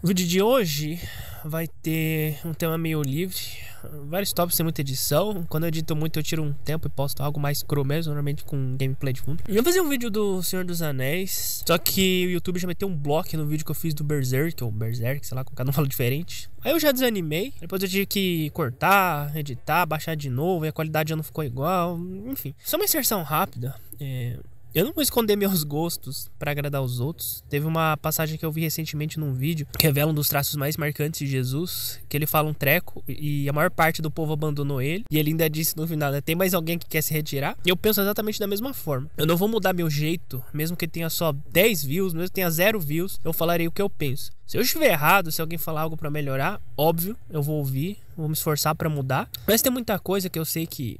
O vídeo de hoje vai ter um tema meio livre, vários tópicos sem muita edição. Quando eu edito muito eu tiro um tempo e posto algo mais cru mesmo, normalmente com gameplay de fundo. Eu ia fazer um vídeo do Senhor dos Anéis, só que o YouTube já meteu um bloco no vídeo que eu fiz do Berserk, ou Berserk, sei lá, com cada um fala diferente. Aí eu já desanimei, depois eu tive que cortar, editar, baixar de novo, e a qualidade já não ficou igual, enfim. Só uma inserção rápida, eu não vou esconder meus gostos pra agradar os outros. Teve uma passagem que eu vi recentemente num vídeo que revela um dos traços mais marcantes de Jesus, que ele fala um treco e a maior parte do povo abandonou ele. E ele ainda disse no final, né, tem mais alguém que quer se retirar? E eu penso exatamente da mesma forma. Eu não vou mudar meu jeito, mesmo que tenha só 10 views, mesmo que tenha 0 views, eu falarei o que eu penso. Se eu estiver errado, se alguém falar algo pra melhorar, óbvio, eu vou ouvir, vou me esforçar pra mudar. Mas tem muita coisa que eu sei que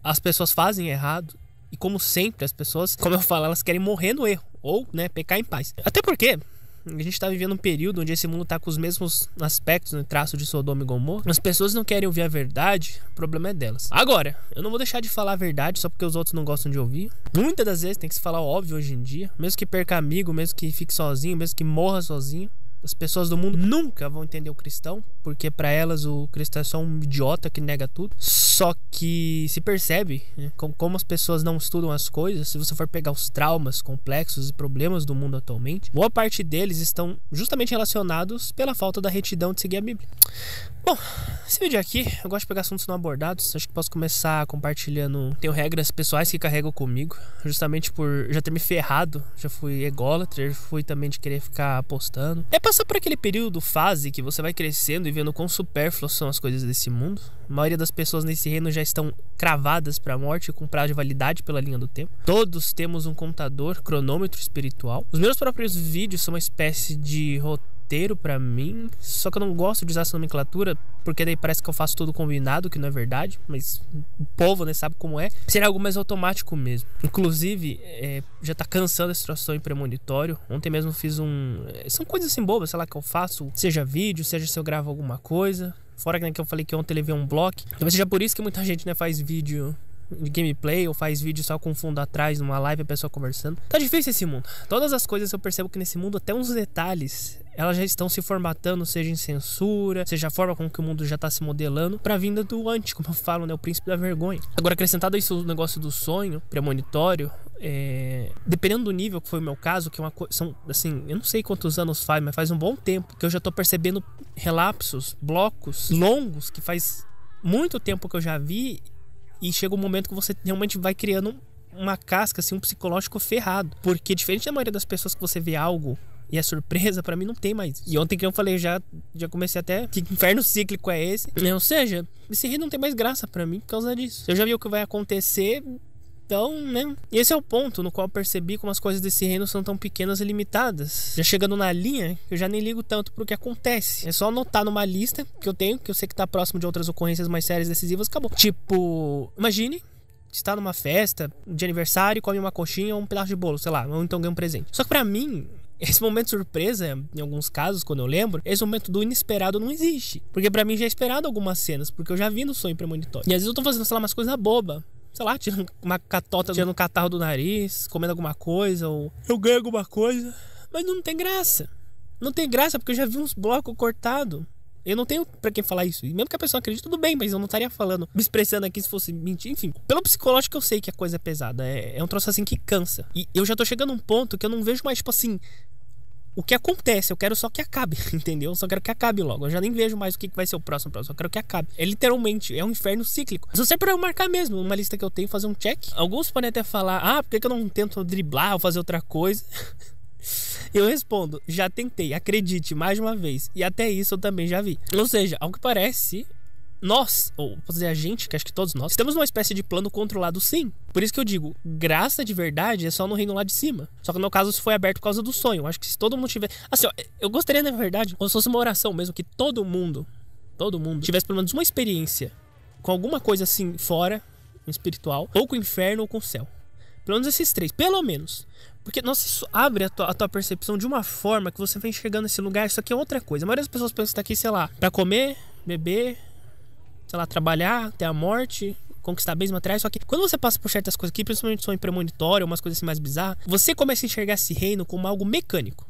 as pessoas fazem errado. E como sempre, as pessoas, como eu falo, elas querem morrer no erro. Ou, né, pecar em paz. Até porque a gente tá vivendo um período onde esse mundo tá com os mesmos aspectos, né, traço de Sodoma e Gomorra. As pessoas não querem ouvir a verdade, o problema é delas. Agora, eu não vou deixar de falar a verdade só porque os outros não gostam de ouvir. Muitas das vezes tem que se falar o óbvio hoje em dia. Mesmo que perca amigo, mesmo que fique sozinho, mesmo que morra sozinho. As pessoas do mundo nunca vão entender o cristão, porque pra elas o cristão é só um idiota que nega tudo. Só que se percebe, né, como as pessoas não estudam as coisas. Se você for pegar os traumas, complexos e problemas do mundo atualmente, boa parte deles estão justamente relacionados pela falta da retidão de seguir a Bíblia. Bom, esse vídeo aqui, eu gosto de pegar assuntos não abordados. Acho que posso começar compartilhando. Tenho regras pessoais que carrego comigo, justamente por já ter me ferrado. Já fui ególatra, fui também de querer ficar postando. É passar por aquele período, fase, que você vai crescendo e vendo quão supérfluas são as coisas desse mundo. A maioria das pessoas nesse reino já estão cravadas para a morte, com prazo de validade pela linha do tempo. Todos temos um computador, cronômetro espiritual. Os meus próprios vídeos são uma espécie de roteiro pra mim, só que eu não gosto de usar essa nomenclatura, porque daí parece que eu faço tudo combinado, que não é verdade, mas o povo, né, sabe como é. Seria algo mais automático mesmo. Inclusive, já tá cansando essa situação em premonitório. Ontem mesmo fiz são coisas assim bobas, sei lá, que eu faço, seja vídeo, seja se eu gravo alguma coisa. Fora que eu falei que ontem levei um bloco. Talvez seja por isso que muita gente, né, faz vídeo de gameplay ou faz vídeo só com fundo atrás numa live, a pessoa conversando. Tá difícil esse mundo. Todas as coisas eu percebo que nesse mundo, até uns detalhes, elas já estão se formatando, seja em censura, seja a forma como que o mundo já tá se modelando pra vinda do anti, como eu falo, né, o príncipe da vergonha. Agora, acrescentado a isso o negócio do sonho premonitório, dependendo do nível, que foi o meu caso, que é uma coisa, são assim, eu não sei quantos anos faz, mas faz um bom tempo que eu já tô percebendo relapsos, blocos longos, que faz muito tempo que eu já vi. E chega um momento que você realmente vai criando uma casca, assim, um psicológico ferrado. Porque diferente da maioria das pessoas que você vê algo e é surpresa, pra mim não tem mais. E ontem que eu falei, já comecei até, que inferno cíclico é esse? Ou seja, esse rio não tem mais graça pra mim por causa disso. Eu já vi o que vai acontecer, então, né? E esse é o ponto no qual eu percebi como as coisas desse reino são tão pequenas e limitadas. Já chegando na linha, eu já nem ligo tanto pro que acontece. É só anotar numa lista que eu tenho, que eu sei que tá próximo de outras ocorrências mais sérias e decisivas, acabou. Tipo, imagine estar numa festa de aniversário, come uma coxinha ou um pedaço de bolo, sei lá, ou então ganha um presente. Só que pra mim, esse momento de surpresa, em alguns casos, quando eu lembro, esse momento do inesperado não existe. Porque pra mim já é esperado algumas cenas, porque eu já vi no sonho premonitório. E às vezes eu tô fazendo, sei lá, umas coisas bobas. Sei lá, tirando uma catota, tirando um catarro do nariz, comendo alguma coisa, ou eu ganho alguma coisa. Mas não tem graça. Não tem graça porque eu já vi uns blocos cortados. Eu não tenho pra quem falar isso. E mesmo que a pessoa acredite, tudo bem, mas eu não estaria falando, me expressando aqui se fosse mentir. Enfim, pelo psicológico eu sei que a coisa é pesada. É um troço assim que cansa. E eu já tô chegando a um ponto que eu não vejo mais, tipo assim, o que acontece, eu quero só que acabe, entendeu? Eu só quero que acabe logo. Eu já nem vejo mais o que vai ser o próximo, eu só quero que acabe. É literalmente, é um inferno cíclico. Só serve pra eu marcar mesmo, uma lista que eu tenho, fazer um check. Alguns podem até falar, por que eu não tento driblar ou fazer outra coisa? Eu respondo, já tentei, acredite, mais de uma vez. E até isso eu também já vi. Ou seja, ao que parece, nós, ou posso dizer a gente, que acho que todos nós, estamos numa espécie de plano controlado, sim. Por isso que eu digo, graça de verdade é só no reino lá de cima. Só que no meu caso isso foi aberto por causa do sonho. Eu acho que se todo mundo tiver... Assim, ó, eu gostaria, na verdade, como se fosse uma oração mesmo, que todo mundo tivesse pelo menos uma experiência com alguma coisa assim fora, espiritual, ou com o inferno ou com o céu. Pelo menos esses três, pelo menos. Porque, nossa, isso abre a tua percepção de uma forma que você vai enxergando esse lugar. Isso aqui é outra coisa. A maioria das pessoas pensa que tá aqui, sei lá, pra comer, beber, sei lá, trabalhar, até a morte, conquistar bens materiais. Só que quando você passa por certas coisas aqui, principalmente sonho premonitório, umas coisas assim mais bizarras, você começa a enxergar esse reino como algo mecânico.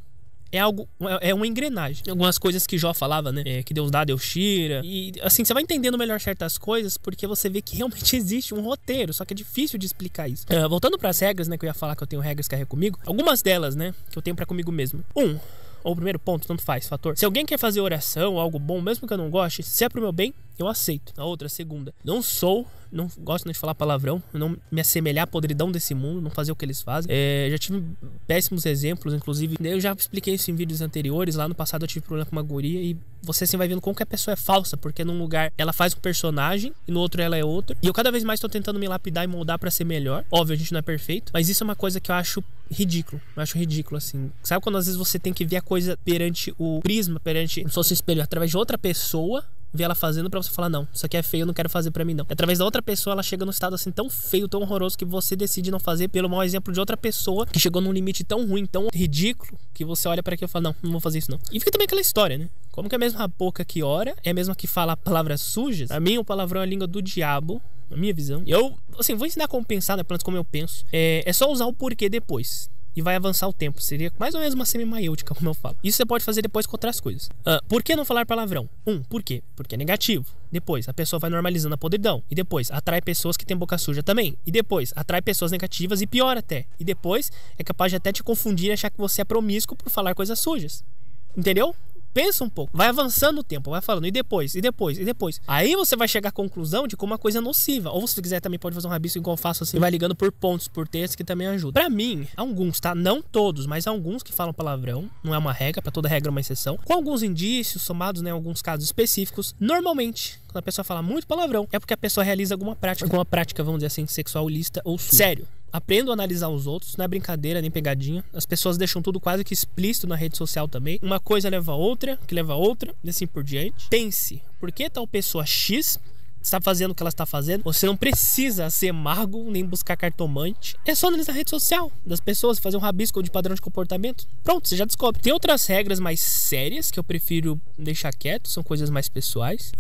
é uma engrenagem. Algumas coisas que Jó falava, né? Que Deus dá, Deus tira. E assim, você vai entendendo melhor certas coisas porque você vê que realmente existe um roteiro, só que é difícil de explicar isso. Voltando pras regras, né? Que eu ia falar que eu tenho regras que carrego comigo. Algumas delas, né? Que eu tenho pra comigo mesmo. Ou o primeiro ponto, tanto faz, fator. Se alguém quer fazer oração, algo bom, mesmo que eu não goste, se é pro meu bem, eu aceito. A outra, a segunda. Não gosto de falar palavrão, não me assemelhar à podridão desse mundo, não fazer o que eles fazem. Já tive péssimos exemplos, inclusive. Eu já expliquei isso em vídeos anteriores. Lá no passado eu tive problema com uma guria e você assim vai vendo como que a pessoa é falsa, porque num lugar ela faz um personagem e no outro ela é outro. E eu cada vez mais tô tentando me lapidar e moldar pra ser melhor. Óbvio, a gente não é perfeito, mas isso é uma coisa que eu acho ridículo. Eu acho ridículo, assim. Sabe quando às vezes você tem que ver a coisa perante o prisma, perante como se fosse um espelho, através de outra pessoa, ver ela fazendo pra você falar, não, isso aqui é feio, eu não quero fazer pra mim, não. Através da outra pessoa, ela chega num estado assim tão feio, tão horroroso, que você decide não fazer pelo mau exemplo de outra pessoa que chegou num limite tão ruim, tão ridículo, que você olha pra aquilo e fala, não vou fazer isso não. E fica também aquela história, né? Como que a mesma boca que ora é a mesma que fala palavras sujas? Pra mim, o palavrão é a língua do diabo, na minha visão. Eu, assim, vou ensinar como pensar, né? Pelo menos como eu penso. É só usar o porquê depois. E vai avançar o tempo. Seria mais ou menos uma semi-maiêutica, como eu falo. Isso você pode fazer depois com outras coisas. Por que não falar palavrão? Por quê? Porque é negativo. Depois, a pessoa vai normalizando a podridão. E depois, atrai pessoas que têm boca suja também. E depois, atrai pessoas negativas e pior até. E depois, é capaz de até te confundir e achar que você é promíscuo por falar coisas sujas. Entendeu? Pensa um pouco, vai avançando o tempo, vai falando, e depois. Aí você vai chegar à conclusão de como uma coisa é nociva. Ou se quiser também pode fazer um rabisco igual eu faço assim, vai ligando por pontos, por textos, que também ajuda. Pra mim, alguns, tá? Não todos, mas alguns que falam palavrão. Não é uma regra, pra toda regra é uma exceção. Com alguns indícios somados, né, alguns casos específicos. Normalmente, quando a pessoa fala muito palavrão, é porque a pessoa realiza alguma prática, vamos dizer assim, sexual ilícita ou suja. Sério. Aprendo a analisar os outros, não é brincadeira nem pegadinha. As pessoas deixam tudo quase que explícito na rede social também. Uma coisa leva a outra, que leva a outra, e assim por diante. Pense, por que tal pessoa X está fazendo o que ela está fazendo? Você não precisa ser mago, nem buscar cartomante. É só analisar a rede social das pessoas, fazer um rabisco de padrão de comportamento. Pronto, você já descobre. Tem outras regras mais sérias que eu prefiro deixar quieto, são coisas mais pessoais.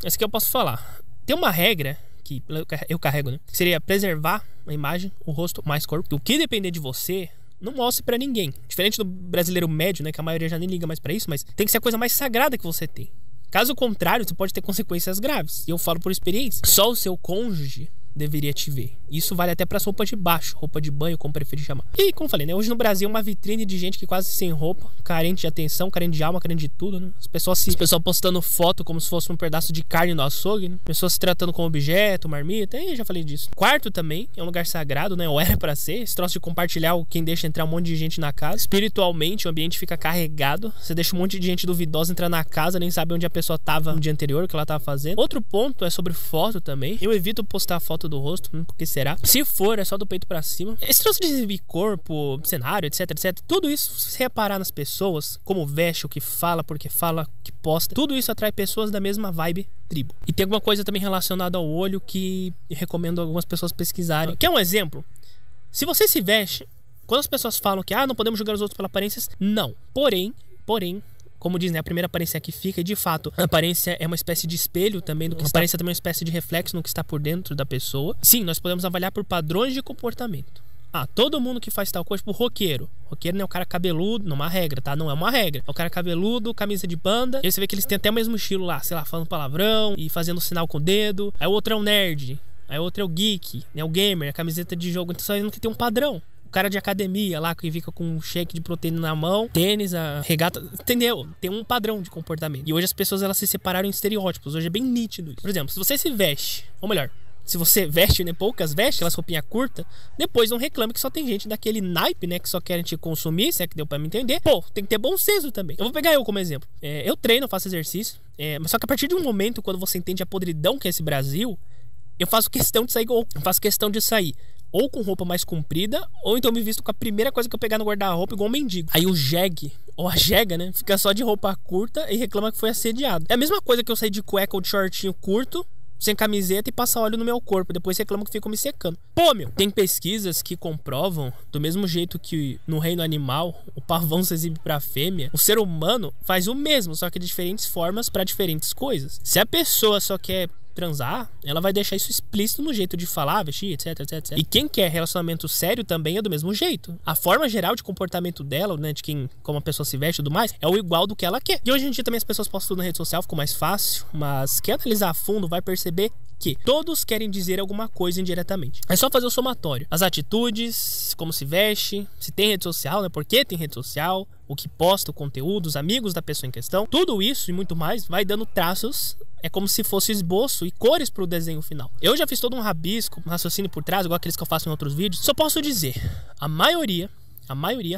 Essa aqui eu posso falar. Tem uma regra que eu carrego, né? Que seria preservar a imagem, o rosto mais corpo. O que depender de você, não mostre pra ninguém. Diferente do brasileiro médio, né? Que a maioria já nem liga mais pra isso, mas tem que ser a coisa mais sagrada que você tem. Caso contrário, você pode ter consequências graves. E eu falo por experiência. Só o seu cônjuge deveria te ver. Isso vale até pra roupa de baixo, roupa de banho, como preferir chamar. E como eu falei, né? Hoje no Brasil é uma vitrine de gente que quase sem roupa, carente de atenção, carente de alma, carente de tudo, né? As pessoas postando foto como se fosse um pedaço de carne no açougue, né? Pessoas se tratando como objeto, marmita, e já falei disso. Quarto também é um lugar sagrado, né? Ou era pra ser. Esse troço de compartilhar quem deixa entrar um monte de gente na casa. Espiritualmente, o ambiente fica carregado. Você deixa um monte de gente duvidosa entrar na casa, nem sabe onde a pessoa tava no dia anterior, o que ela tava fazendo. Outro ponto é sobre foto também. Eu evito postar foto do rosto, porque será? Se for, é só do peito pra cima. Esse troço de exibir corpo, cenário, etc, tudo isso, se reparar nas pessoas, como veste, o que fala, porque fala, o que posta, tudo isso atrai pessoas da mesma vibe tribo. E tem alguma coisa também relacionada ao olho que eu recomendo algumas pessoas pesquisarem. Quer um exemplo? Se você se veste, quando as pessoas falam que não podemos julgar os outros pelas aparências, não. Porém, como diz, né, a primeira aparência que fica, e de fato, a aparência é uma espécie de espelho também do que está. A aparência também é uma espécie de reflexo no que está por dentro da pessoa. Sim, nós podemos avaliar por padrões de comportamento. Todo mundo que faz tal coisa, tipo roqueiro. Roqueiro não é o cara cabeludo, não é uma regra, tá? Não é uma regra. É o cara cabeludo, camisa de banda. E aí você vê que eles têm até o mesmo estilo lá, sei lá, falando palavrão e fazendo sinal com o dedo. Aí o outro é o nerd. Aí o outro é o geek, né? O gamer, a camiseta de jogo. Então só não tem um padrão. Cara de academia lá que fica com um shake de proteína na mão, tênis, a regata, entendeu? Tem um padrão de comportamento. E hoje as pessoas elas se separaram em estereótipos. Hoje é bem nítido isso. Por exemplo, se você se veste, ou melhor, se você veste, né, poucas vestes, aquelas roupinhas curtas, depois não reclame que só tem gente daquele naipe, né, que só querem te consumir, se é que deu pra me entender. Pô, tem que ter bom senso também. Eu vou pegar eu como exemplo. Eu treino, eu faço exercício, mas só que a partir de um momento, quando você entende a podridão que é esse Brasil, eu faço questão de sair ou com roupa mais comprida, ou então me visto com a primeira coisa que eu pegar no guarda-roupa, igual um mendigo. Aí o jegue, ou a jega, né, fica só de roupa curta e reclama que foi assediado. É a mesma coisa que eu sair de cueca ou de shortinho curto, sem camiseta e passar óleo no meu corpo. Depois reclamo que fico me secando. Pô, meu, tem pesquisas que comprovam, do mesmo jeito que no reino animal o pavão se exibe pra fêmea, o ser humano faz o mesmo, só que de diferentes formas pra diferentes coisas. Se a pessoa só quer transar, ela vai deixar isso explícito no jeito de falar, vestir, etc, etc, etc. E quem quer relacionamento sério também é do mesmo jeito. A forma geral de comportamento dela, né, de quem, como a pessoa se veste e tudo mais, é o igual do que ela quer. E hoje em dia também as pessoas postam tudo na rede social, ficou mais fácil, mas quem analisar a fundo vai perceber que todos querem dizer alguma coisa indiretamente. É só fazer o somatório. As atitudes, como se veste, se tem rede social, né? Por que tem rede social, o que posta, o conteúdo, os amigos da pessoa em questão. Tudo isso e muito mais vai dando traços. É como se fosse esboço e cores pro desenho final. Eu já fiz todo um rabisco, um raciocínio por trás, igual aqueles que eu faço em outros vídeos. Só posso dizer, a maioria,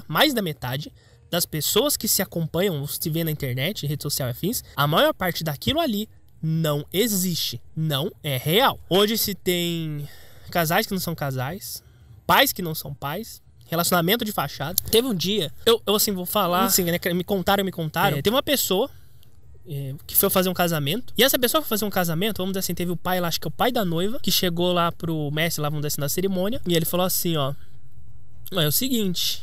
mais da metade das pessoas que se acompanham, ou se vê na internet, rede social e afins, a maior parte daquilo ali não existe, não é real. Hoje se tem casais que não são casais, pais que não são pais, relacionamento de fachada. Teve um dia, eu assim, vou falar, assim, né, me contaram. Teve uma pessoa que foi fazer um casamento, e essa pessoa que foi fazer um casamento, vamos dizer assim, teve o pai lá, acho que é o pai da noiva, que chegou lá pro mestre, lá, vamos dizer assim, na cerimônia, e ele falou assim, ó, é o seguinte...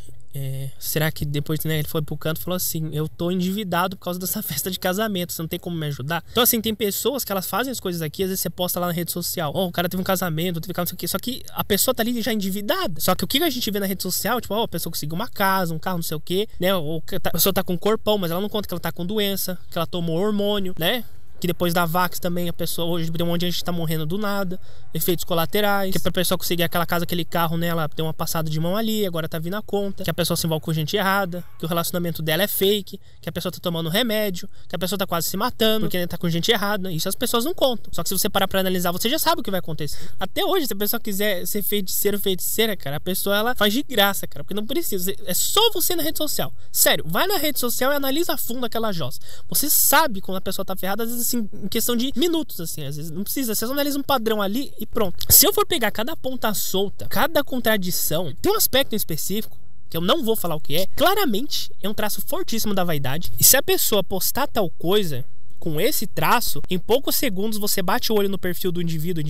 será que depois, né, ele foi pro canto e falou assim, eu tô endividado por causa dessa festa de casamento, você não tem como me ajudar? Então assim, tem pessoas que elas fazem as coisas aqui, às vezes você posta lá na rede social, o cara teve um casamento, teve não sei o que, só que a pessoa tá ali já endividada. Só que o que a gente vê na rede social, tipo, a pessoa conseguiu uma casa, um carro, não sei o que, né, ou a pessoa tá com um corpão, mas ela não conta que ela tá com doença, que ela tomou hormônio, né? Que depois da Vax também a pessoa, hoje tem um monte de gente tá morrendo do nada, efeitos colaterais, que pra pessoa conseguir aquela casa, aquele carro, né, ela deu uma passada de mão ali, agora tá vindo a conta, que a pessoa se envolve com gente errada, que o relacionamento dela é fake, que a pessoa tá tomando remédio, que a pessoa tá quase se matando, porque tá com gente errada, isso as pessoas não contam. Só que se você parar pra analisar, você já sabe o que vai acontecer. Até hoje, se a pessoa quiser ser feiticeiro ou feiticeira, cara, a pessoa ela faz de graça, cara, porque não precisa, é só você na rede social. Sério, vai na rede social e analisa a fundo aquela jossa. Você sabe quando a pessoa tá ferrada, às vezes assim, em questão de minutos, assim, às vezes não precisa, você só analisa um padrão ali e pronto. Se eu for pegar cada ponta solta, cada contradição, tem um aspecto em específico, que eu não vou falar o que é, claramente é um traço fortíssimo da vaidade, e se a pessoa postar tal coisa com esse traço, em poucos segundos você bate o olho no perfil do indivíduo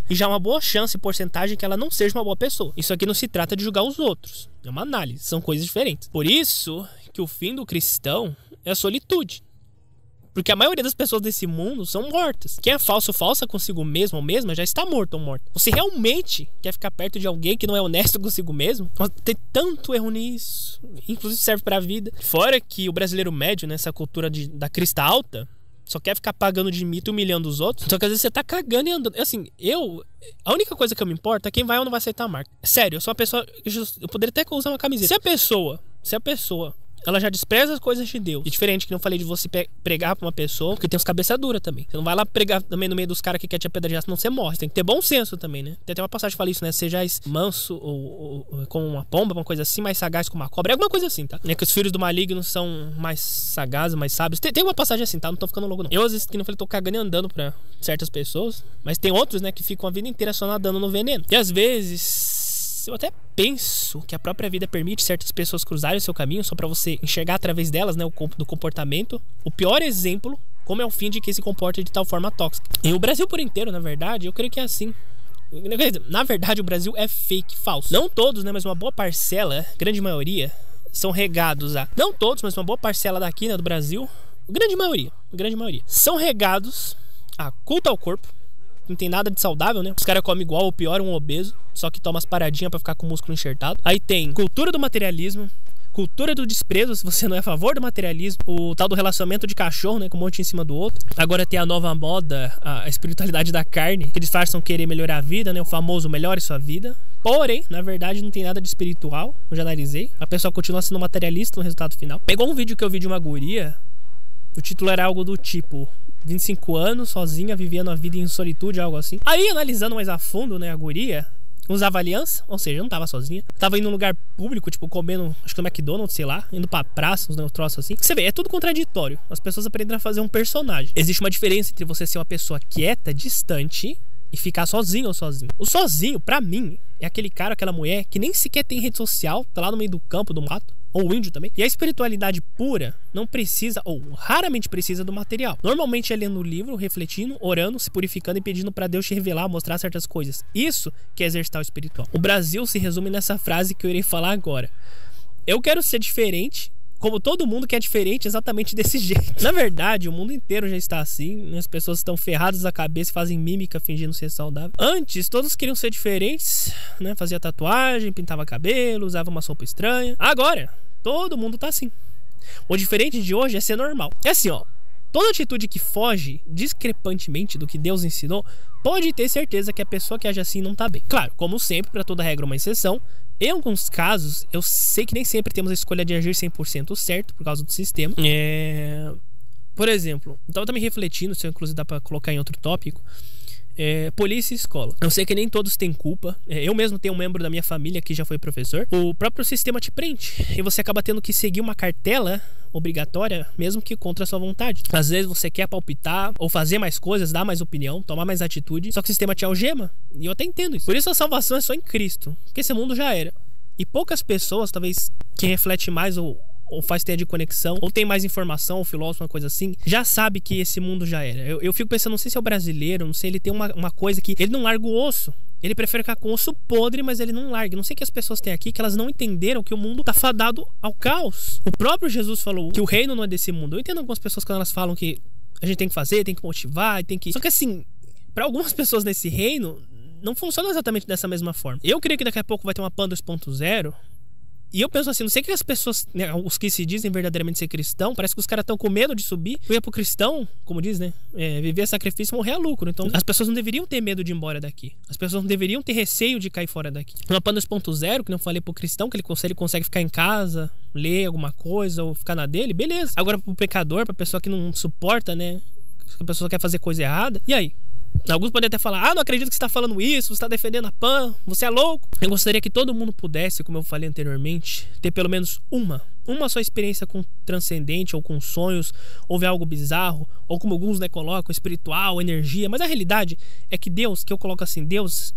e já é uma boa chance e porcentagem que ela não seja uma boa pessoa. Isso aqui não se trata de julgar os outros, é uma análise, são coisas diferentes. Por isso que o fim do cristão é a solitude. Porque a maioria das pessoas desse mundo são mortas. Quem é falso ou falsa consigo mesmo ou mesma já está morto ou morta. Você realmente quer ficar perto de alguém que não é honesto consigo mesmo? Tem tanto erro nisso. Inclusive serve pra vida. Fora que o brasileiro médio, nessa cultura da crista alta, só quer ficar pagando de mito e humilhando os outros. Só que às vezes você tá cagando e andando. Assim, a única coisa que eu me importo é quem vai ou não vai aceitar a marca. Sério, eu sou uma pessoa... Eu poderia até usar uma camiseta. Se a pessoa ela já despreza as coisas de Deus. E diferente que não falei de você pregar pra uma pessoa, porque tem uns cabeça dura também. Você não vai lá pregar também no meio dos caras que quer te apedrejar, senão você morre. Você tem que ter bom senso também, né? Tem até uma passagem que fala isso, né? Sejais manso ou como uma pomba, uma coisa assim, mais sagaz como uma cobra. É alguma coisa assim, tá? É que os filhos do maligno são mais sagazes, mais sábios. Tem uma passagem assim, tá? Não tô ficando louco, não. Eu, às vezes, que não falei, tô cagando e andando pra certas pessoas. Mas tem outros, né, que ficam a vida inteira só nadando no veneno. E às vezes... eu até penso que a própria vida permite certas pessoas cruzarem o seu caminho só pra você enxergar através delas, né, do comportamento. O pior exemplo, como é o fim de quem se comporta de tal forma tóxica. E o Brasil por inteiro, na verdade, eu creio que é assim. Na verdade, o Brasil é fake, falso. Não todos, né, mas uma boa parcela, grande maioria, são regados a... Não todos, mas uma boa parcela daqui, né, do Brasil, grande maioria, são regados a culto ao corpo. Não tem nada de saudável, né? Os caras comem igual ou pior um obeso, só que toma as paradinhas pra ficar com o músculo enxertado. Aí tem cultura do materialismo, cultura do desprezo, se você não é a favor do materialismo, o tal do relacionamento de cachorro, né, com um monte em cima do outro. Agora tem a nova moda, a espiritualidade da carne, que eles façam querer melhorar a vida, né, o famoso melhore sua vida. Porém, na verdade, não tem nada de espiritual, eu já analisei. A pessoa continua sendo materialista no resultado final. Pegou um vídeo que eu vi de uma guria, o título era algo do tipo... 25 anos, sozinha, vivendo a vida em solitude, algo assim. Aí, analisando mais a fundo, né, a guria usava aliança, ou seja, não tava sozinha. Tava indo num lugar público, tipo, comendo, acho que no McDonald's, sei lá, indo pra praça, uns troços assim. Você vê, é tudo contraditório. As pessoas aprendem a fazer um personagem. Existe uma diferença entre você ser uma pessoa quieta, distante, e ficar sozinho ou sozinho. O sozinho, pra mim, é aquele cara, aquela mulher que nem sequer tem rede social, tá lá no meio do campo, do mato, ou índio também. E a espiritualidade pura não precisa, ou raramente precisa do material. Normalmente é lendo o livro, refletindo, orando, se purificando e pedindo pra Deus te revelar, mostrar certas coisas. Isso que é exercitar o espiritual. O Brasil se resume nessa frase que eu irei falar agora. Eu quero ser diferente como todo mundo que é diferente exatamente desse jeito. Na verdade, o mundo inteiro já está assim. As pessoas estão ferradas da cabeça e fazem mímica fingindo ser saudável. Antes, todos queriam ser diferentes, né? Fazia tatuagem, pintava cabelo, usava uma sopa estranha. Agora, todo mundo tá assim. O diferente de hoje é ser normal. É assim, ó. Toda atitude que foge discrepantemente do que Deus ensinou, pode ter certeza que a pessoa que age assim não tá bem. Claro, como sempre, para toda regra uma exceção. Em alguns casos, eu sei que nem sempre temos a escolha de agir 100% certo por causa do sistema. Por exemplo, eu tava também refletindo, se inclusive dá pra colocar em outro tópico, polícia e escola. Eu sei que nem todos têm culpa. Eu mesmo tenho um membro da minha família que já foi professor. O próprio sistema te prende e você acaba tendo que seguir uma cartela obrigatória, mesmo que contra a sua vontade. Às vezes você quer palpitar ou fazer mais coisas, dar mais opinião, tomar mais atitude, só que o sistema te algema. E eu até entendo isso. Por isso a salvação é só em Cristo, porque esse mundo já era. E poucas pessoas, talvez quem reflete mais ou faz ter de conexão, ou tem mais informação, ou filósofo, uma coisa assim, já sabe que esse mundo já era. Eu fico pensando, não sei se é o brasileiro, não sei, ele tem uma coisa que ele não larga o osso. Ele prefere ficar com o osso podre, mas ele não larga. Não sei o que as pessoas têm aqui, que elas não entenderam que o mundo tá fadado ao caos. O próprio Jesus falou que o reino não é desse mundo. Eu entendo algumas pessoas quando elas falam que a gente tem que fazer, tem que motivar, tem que... Só que assim, para algumas pessoas nesse reino, não funciona exatamente dessa mesma forma. Eu creio que daqui a pouco vai ter uma PAN 2.0. E eu penso assim, não sei que as pessoas, né, os que se dizem verdadeiramente ser cristão, parece que os caras estão com medo de subir. Eu ia pro cristão, como diz, né? Viver é sacrifício e morrer é lucro. Então as pessoas não deveriam ter medo de ir embora daqui. As pessoas não deveriam ter receio de cair fora daqui. Uma PAN 2.0, que eu falei pro cristão, que ele consegue ficar em casa, ler alguma coisa ou ficar na dele, beleza. Agora pro pecador, pra pessoa que não suporta, né? A pessoa quer fazer coisa errada. E aí? Alguns podem até falar, não acredito que você está falando isso, você está defendendo a PAN, você é louco. Eu gostaria que todo mundo pudesse, como eu falei anteriormente, ter pelo menos uma só experiência com transcendente ou com sonhos, ou ver algo bizarro, ou como alguns, né, colocam, espiritual, energia. Mas a realidade é que Deus, que eu coloco assim, Deus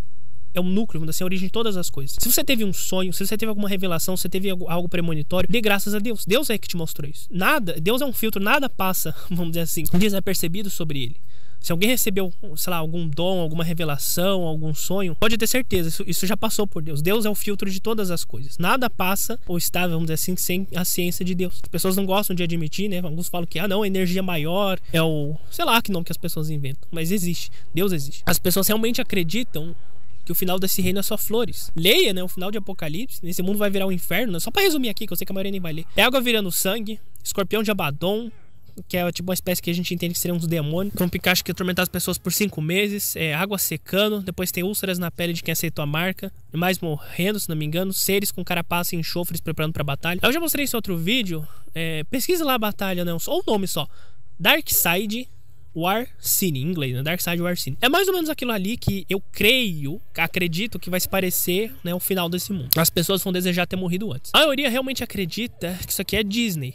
é o núcleo, assim, a origem de todas as coisas. Se você teve um sonho, se você teve alguma revelação, se você teve algo premonitório, dê graças a Deus. Deus é que te mostrou isso. Nada, Deus é um filtro, nada passa, vamos dizer assim, desapercebido sobre ele. Se alguém recebeu, sei lá, algum dom, alguma revelação, algum sonho, pode ter certeza, isso já passou por Deus. Deus é o filtro de todas as coisas. Nada passa ou está, vamos dizer assim, sem a ciência de Deus. As pessoas não gostam de admitir, né? Alguns falam que, não, a energia maior é o... sei lá que nome que as pessoas inventam. Mas existe. Deus existe. As pessoas realmente acreditam que o final desse reino é só flores. Leia, né? O final de Apocalipse. Nesse mundo vai virar um inferno, né? Só pra resumir aqui, que eu sei que a maioria nem vai ler. É água virando sangue, escorpião de Abaddon, que é tipo uma espécie que a gente entende que seriam uns demônios, que é um Pikachu que atormentar as pessoas por 5 meses, água secando, depois tem úlceras na pele de quem aceitou a marca, animais morrendo, se não me engano, seres com carapaça e enxofres preparando pra batalha. Eu já mostrei esse outro vídeo, pesquisa lá a batalha, né? Ou o nome só, Darkseid War Scene, em inglês, né? Darkseid War Scene. É mais ou menos aquilo ali que eu acredito que vai se parecer, né, o final desse mundo. As pessoas vão desejar ter morrido antes. A maioria realmente acredita que isso aqui é Disney.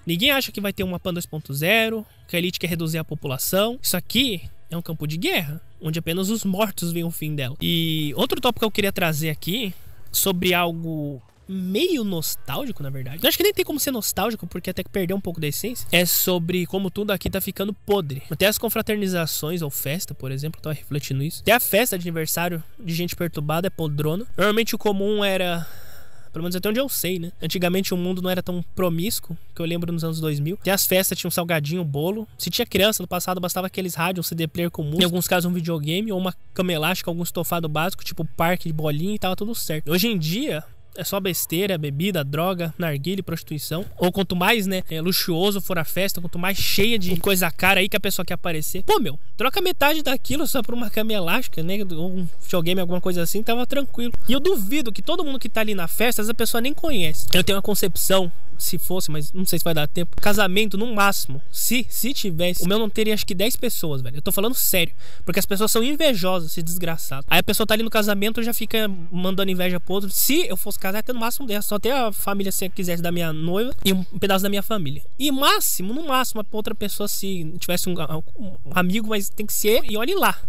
Ninguém acha que vai ter uma PAN 2.0, que a elite quer reduzir a população. Isso aqui é um campo de guerra, onde apenas os mortos veem o fim dela. E outro tópico que eu queria trazer aqui, sobre algo meio nostálgico, na verdade. Eu acho que nem tem como ser nostálgico, porque até que perdeu um pouco da essência. É sobre como tudo aqui tá ficando podre. Até as confraternizações ou festa, por exemplo, eu tava refletindo isso. Até a festa de aniversário de gente perturbada é podrona. Normalmente o comum era... pelo menos até onde eu sei, né? Antigamente o mundo não era tão promíscuo, que eu lembro nos anos 2000. Até as festas tinham um salgadinho, bolo. Se tinha criança, no passado bastava aqueles rádios, um CD player comum. Em alguns casos um videogame ou uma cama elástica, algum estofado básico, tipo parque de bolinha, e tava tudo certo. Hoje em dia... é só besteira, bebida, droga, narguilha, prostituição. Ou quanto mais, né, luxuoso for a festa, quanto mais cheia de coisa cara aí que a pessoa quer aparecer. Pô, meu, troca metade daquilo só por uma cama elástica, né, ou um videogame, alguma coisa assim, tava tranquilo. E eu duvido que todo mundo que tá ali na festa, essa pessoa nem conhece. Eu tenho uma concepção, se fosse, mas não sei se vai dar tempo. Casamento, no máximo, se tivesse, o meu não teria acho que 10 pessoas, velho. Eu tô falando sério, porque as pessoas são invejosas, esse desgraçado. Aí a pessoa tá ali no casamento, já fica mandando inveja pro outro. Se eu fosse casar, até no máximo dessa, só ter a família, se quisesse, da minha noiva e um pedaço da minha família. E máximo, no máximo, a outra pessoa, se tivesse um amigo, mas tem que ser, e olhe lá.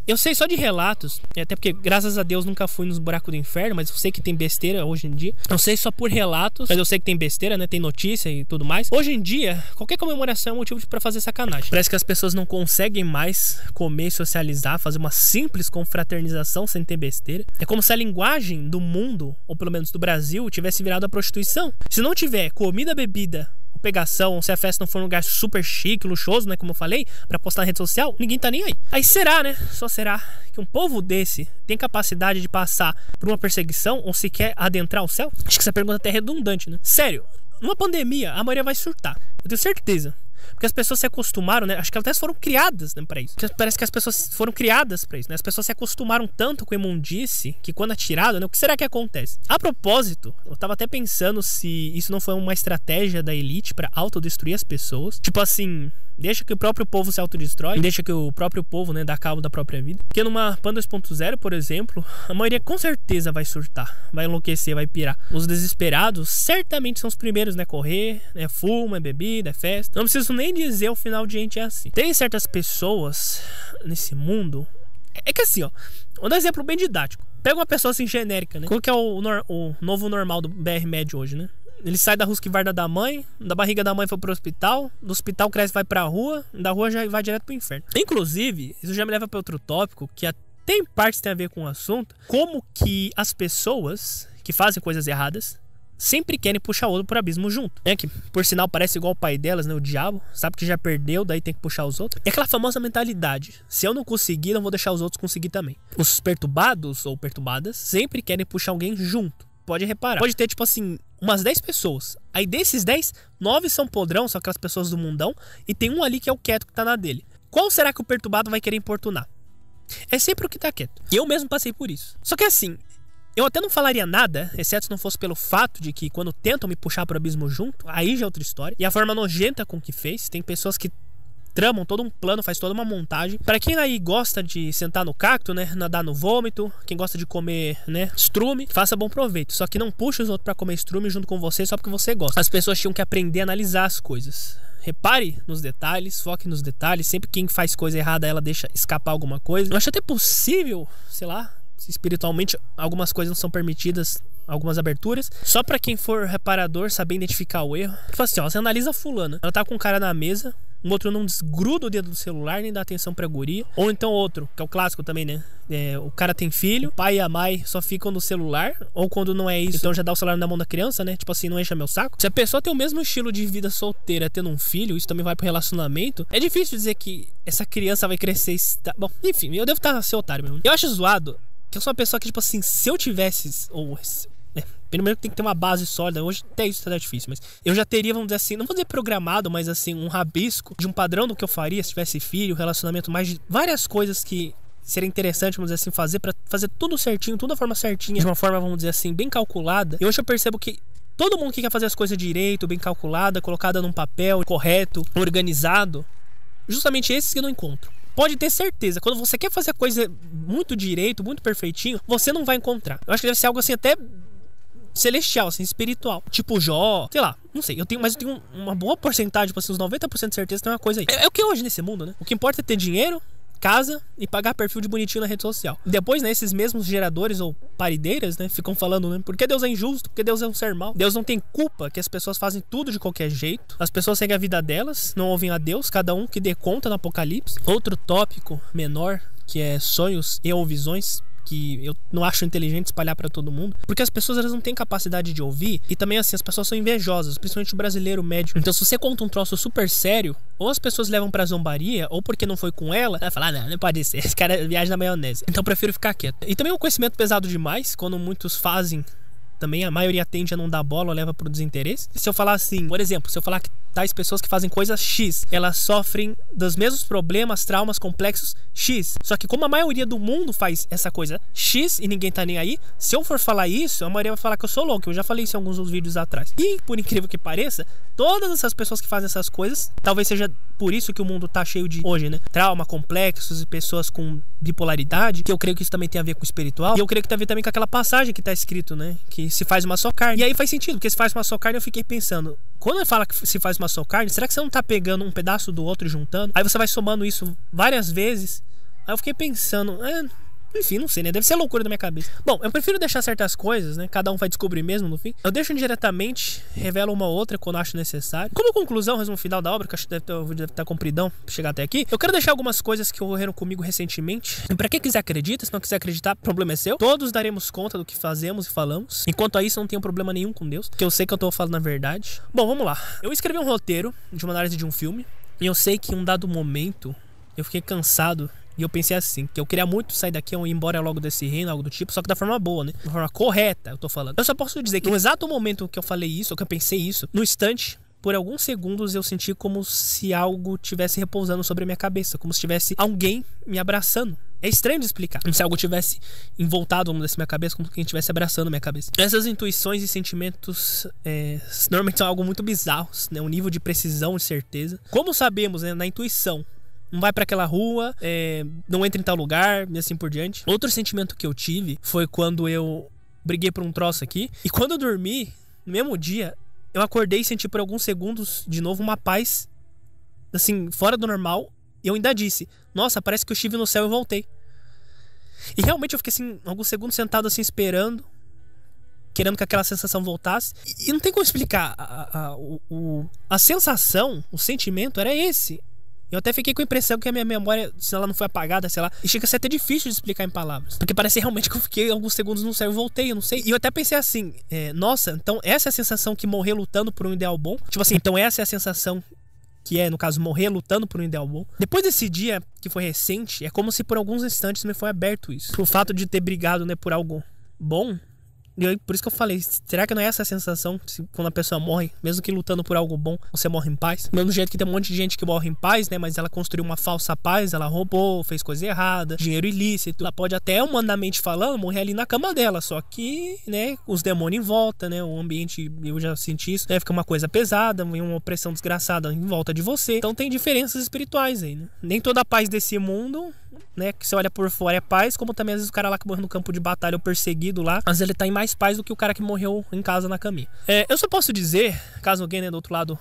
Eu sei só de relatos, até porque graças a Deus nunca fui nos buracos do inferno, mas eu sei que tem besteira hoje em dia. Eu sei só por relatos, mas eu sei que tem besteira, né? Tem notícia e tudo mais. Hoje em dia, qualquer comemoração é um motivo pra fazer sacanagem. Parece que as pessoas não conseguem mais comer e socializar, fazer uma simples confraternização sem ter besteira. É como se a linguagem do mundo, ou pelo menos do Brasil, tivesse virado a prostituição. Se não tiver comida, bebida, pegação, se a festa não for um lugar super chique, luxuoso, né, como eu falei, pra postar na rede social, ninguém tá nem aí. Aí será, né? Só será que um povo desse tem capacidade de passar por uma perseguição ou sequer adentrar o céu? Acho que essa pergunta até é redundante, né? Sério, numa pandemia, a maioria vai surtar. Eu tenho certeza. Porque as pessoas se acostumaram, né? Acho que elas foram criadas, né, pra isso. Parece que as pessoas foram criadas pra isso, né? As pessoas se acostumaram tanto com a imundice que quando atirado, né? O que será que acontece? A propósito, eu tava até pensando se isso não foi uma estratégia da elite pra autodestruir as pessoas. Tipo assim, deixa que o próprio povo se autodestrói, deixa que o próprio povo, né, dá cabo da própria vida. Porque numa PAN 2.0, por exemplo, a maioria com certeza vai surtar, vai enlouquecer, vai pirar. Os desesperados certamente são os primeiros, né, correr, é fumo, é bebida, é festa. Não preciso nem dizer o final de gente é assim. Tem certas pessoas nesse mundo, é que assim, ó, vou dar um exemplo bem didático. Pega uma pessoa assim genérica, né? Qual que é o novo normal do BR médio hoje, né? Ele sai da Husqvarna da mãe, da barriga da mãe foi pro hospital, do hospital cresce e vai pra rua, da rua já vai direto pro inferno. Inclusive, isso já me leva para outro tópico, que até em parte tem a ver com o assunto, como que as pessoas que fazem coisas erradas sempre querem puxar outro pro abismo junto. É que, por sinal, parece igual o pai delas, né? O diabo, sabe que já perdeu, daí tem que puxar os outros. É aquela famosa mentalidade, se eu não conseguir, não vou deixar os outros conseguir também. Os perturbados ou perturbadas sempre querem puxar alguém junto. Pode reparar. Pode ter, tipo assim, umas 10 pessoas. Aí desses 10, 9 são podrão, são aquelas pessoas do mundão. E tem um ali que é o quieto que tá na dele. Qual será que o perturbado vai querer importunar? É sempre o que tá quieto. Eu mesmo passei por isso. Só que assim, eu até não falaria nada, exceto se não fosse pelo fato de que quando tentam me puxar pro abismo junto, aí já é outra história. E a forma nojenta com que fez. Tem pessoas que tramam todo um plano, faz toda uma montagem. Pra quem aí gosta de sentar no cacto, né, nadar no vômito, quem gosta de comer, né, estrume, faça bom proveito. Só que não puxe os outros pra comer estrume junto com você só porque você gosta. As pessoas tinham que aprender a analisar as coisas. Repare nos detalhes, foque nos detalhes. Sempre quem faz coisa errada, ela deixa escapar alguma coisa. Eu acho até possível, sei lá, espiritualmente algumas coisas não são permitidas, algumas aberturas, só pra quem for reparador saber identificar o erro. Tipo assim, ó, você analisa a fulana, ela tá com um cara na mesa, um outro não desgruda o dedo do celular, nem dá atenção pra guria. Ou então outro, que é o clássico também, né? O cara tem filho, o pai e a mãe só ficam no celular. Ou quando não é isso, então já dá o celular na mão da criança, né? Tipo assim, não enche meu saco. Se a pessoa tem o mesmo estilo de vida solteira tendo um filho, isso também vai pro relacionamento. É difícil dizer que essa criança vai crescer. Bom, enfim, eu devo estar ser otário mesmo. Eu acho zoado que eu sou uma pessoa que, tipo assim, se eu tivesse... Primeiro tem que ter uma base sólida. Hoje até isso tá difícil, mas eu já teria, vamos dizer assim, não vou dizer programado, mas assim, um rabisco de um padrão do que eu faria se tivesse filho, relacionamento, mais de várias coisas que seria interessante, vamos dizer assim, fazer pra fazer tudo certinho, tudo da forma certinha, de uma forma, vamos dizer assim, bem calculada. E hoje eu percebo que todo mundo que quer fazer as coisas direito, bem calculada, colocada num papel correto, organizado, justamente esses que eu não encontro. Pode ter certeza, quando você quer fazer a coisa muito direito, muito perfeitinho, você não vai encontrar. Eu acho que deve ser algo assim até celestial, assim, espiritual. Tipo Jó, sei lá, não sei. Eu tenho uma boa porcentagem, tipo assim, uns 90% de certeza tem uma coisa aí. É o que é hoje nesse mundo, né? O que importa é ter dinheiro, casa e pagar perfil de bonitinho na rede social. Depois, né, esses mesmos geradores ou parideiras, né, ficam falando, né, porque Deus é injusto, porque Deus é um ser mau. Deus não tem culpa que as pessoas fazem tudo de qualquer jeito. As pessoas seguem a vida delas, não ouvem a Deus, cada um que dê conta no Apocalipse. Outro tópico menor, que é sonhos e ou visões, que eu não acho inteligente espalhar pra todo mundo, porque as pessoas elas não têm capacidade de ouvir, e também assim, as pessoas são invejosas, principalmente o brasileiro médio. Então se você conta um troço super sério, ou as pessoas levam pra zombaria, ou porque não foi com ela, vai falar, não pode ser, esse cara viaja na maionese. Então eu prefiro ficar quieto. E também o conhecimento pesado demais, quando muitos fazem, também a maioria tende a não dar bola ou leva pro desinteresse. Se eu falar assim, por exemplo, se eu falar que tais pessoas que fazem coisas X, elas sofrem dos mesmos problemas, traumas complexos X. Só que como a maioria do mundo faz essa coisa X e ninguém tá nem aí, se eu for falar isso, a maioria vai falar que eu sou louco. Eu já falei isso em alguns dos vídeos atrás. E, por incrível que pareça, todas essas pessoas que fazem essas coisas, talvez seja por isso que o mundo tá cheio de, hoje, né, trauma, complexos e pessoas com bipolaridade, que eu creio que isso também tem a ver com o espiritual. E eu creio que tem a ver também com aquela passagem que tá escrito, né, que se faz uma só carne. E aí faz sentido, porque se faz uma só carne, eu fiquei pensando, quando ele fala que se faz uma só carne, será que você não tá pegando um pedaço do outro e juntando? Aí você vai somando isso várias vezes, Aí eu fiquei pensando, enfim, não sei, né? Deve ser loucura da minha cabeça. Bom, eu prefiro deixar certas coisas, né? Cada um vai descobrir mesmo no fim. Eu deixo indiretamente, revelo uma outra quando acho necessário. Como conclusão, resumo final da obra, que acho que deve estar compridão pra chegar até aqui. Eu quero deixar algumas coisas que ocorreram comigo recentemente. E pra quem quiser acredita, se não quiser acreditar, o problema é seu. Todos daremos conta do que fazemos e falamos. Enquanto a isso, eu não tenho problema nenhum com Deus, porque eu sei que eu tô falando a verdade. Bom, vamos lá. Eu escrevi um roteiro de uma análise de um filme. E eu sei que em um dado momento, eu fiquei cansado. E eu pensei assim, que eu queria muito sair daqui ou ir embora logo desse reino, algo do tipo, só que da forma boa, né? Da forma correta, eu tô falando. Eu só posso dizer que no exato momento que eu falei isso, ou que eu pensei isso, no instante, por alguns segundos eu senti como se algo tivesse repousando sobre a minha cabeça, como se tivesse alguém me abraçando. É estranho de explicar. Como se algo tivesse envoltado no desse minha cabeça, como se quem estivesse abraçando minha cabeça. Essas intuições e sentimentos normalmente são algo muito bizarros, né? Um nível de precisão e certeza. Como sabemos, né? Na intuição, não vai pra aquela rua, não entra em tal lugar, e assim por diante. Outro sentimento que eu tive foi quando eu briguei por um troço aqui. E quando eu dormi, no mesmo dia, eu acordei e senti por alguns segundos, de novo, uma paz, assim, fora do normal. E eu ainda disse, nossa, parece que eu estive no céu e voltei. E realmente eu fiquei, assim, alguns segundos sentado, assim, esperando, querendo que aquela sensação voltasse. E não tem como explicar. A sensação, o sentimento era esse. Eu até fiquei com a impressão que a minha memória, se ela não foi apagada, sei lá, e chega a ser até difícil de explicar em palavras. Porque parece realmente que eu fiquei alguns segundos no céu e voltei, eu não sei. E eu até pensei assim, nossa, então essa é a sensação que morrer lutando por um ideal bom? Tipo assim, então essa é a sensação que no caso, morrer lutando por um ideal bom. Depois desse dia, que foi recente, é como se por alguns instantes me foi aberto isso. O fato de ter brigado, né, por algo bom. E por isso que eu falei, será que não é essa a sensação quando a pessoa morre, mesmo que lutando por algo bom, você morre em paz? Do mesmo jeito que tem um monte de gente que morre em paz, né? Mas ela construiu uma falsa paz, ela roubou, fez coisa errada, dinheiro ilícito. Ela pode até, humanamente falando, morrer ali na cama dela. Só que, né, os demônios em volta, né? O ambiente, eu já senti isso, né? Fica uma coisa pesada, vem uma opressão desgraçada em volta de você. Então tem diferenças espirituais aí, né? Nem toda a paz desse mundo, né, que você olha por fora é paz, como também às vezes o cara lá que morreu no campo de batalha ou perseguido lá, às vezes ele tá em mais paz do que o cara que morreu em casa na caminha. Eu só posso dizer, caso alguém, né, do outro lado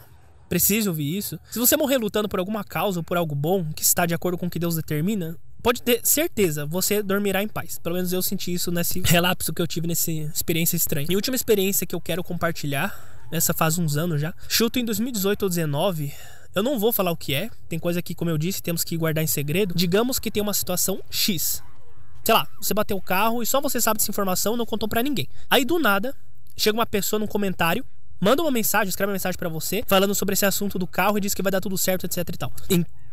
precise ouvir isso, se você morrer lutando por alguma causa ou por algo bom, que está de acordo com o que Deus determina, pode ter certeza, você dormirá em paz. Pelo menos eu senti isso nesse relapso que eu tive, nessa experiência estranha. E a última experiência que eu quero compartilhar, essa faz uns anos já, chuto em 2018 ou 2019, eu não vou falar o que é, tem coisa que, como eu disse, temos que guardar em segredo. Digamos que tem uma situação X. Sei lá, você bateu o carro e só você sabe dessa informação e não contou pra ninguém. Aí do nada, chega uma pessoa num comentário, manda uma mensagem, escreve uma mensagem pra você, falando sobre esse assunto do carro e diz que vai dar tudo certo, etc e tal.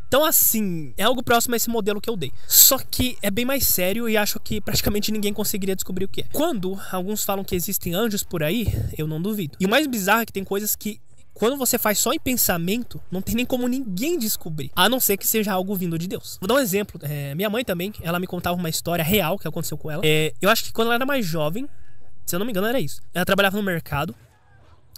Então assim, é algo próximo a esse modelo que eu dei. Só que é bem mais sério e acho que praticamente ninguém conseguiria descobrir o que é. Quando alguns falam que existem anjos por aí, eu não duvido. E o mais bizarro é que tem coisas que, quando você faz só em pensamento, não tem nem como ninguém descobrir, a não ser que seja algo vindo de Deus. Vou dar um exemplo. Minha mãe também, ela me contava uma história real que aconteceu com ela. Eu acho que quando ela era mais jovem, se eu não me engano era isso, ela trabalhava no mercado.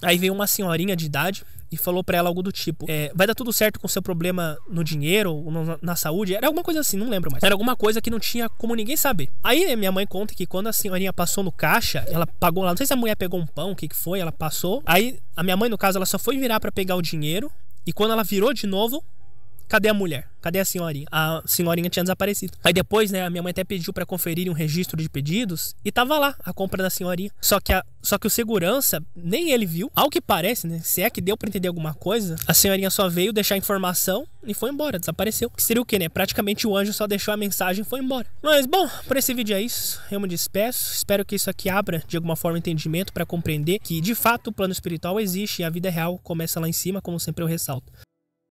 Aí veio uma senhorinha de idade e falou pra ela algo do tipo, vai dar tudo certo com o seu problema no dinheiro ou na saúde. Era alguma coisa assim, não lembro mais. Era alguma coisa que não tinha como ninguém saber. Aí minha mãe conta que quando a senhorinha passou no caixa, ela pagou lá, não sei se a mulher pegou um pão, o que foi, ela passou. Aí a minha mãe, no caso, ela só foi virar pra pegar o dinheiro. E quando ela virou de novo, cadê a mulher? Cadê a senhorinha? A senhorinha tinha desaparecido. Aí depois, né, a minha mãe até pediu pra conferir um registro de pedidos e tava lá a compra da senhorinha. Só que o segurança, nem ele viu. Ao que parece, né, se é que deu pra entender alguma coisa, a senhorinha só veio deixar a informação e foi embora, desapareceu. Que seria o quê, né? Praticamente o anjo só deixou a mensagem e foi embora. Mas, bom, por esse vídeo é isso. Eu me despeço. Espero que isso aqui abra, de alguma forma, entendimento pra compreender que, de fato, o plano espiritual existe e a vida real começa lá em cima, como sempre eu ressalto.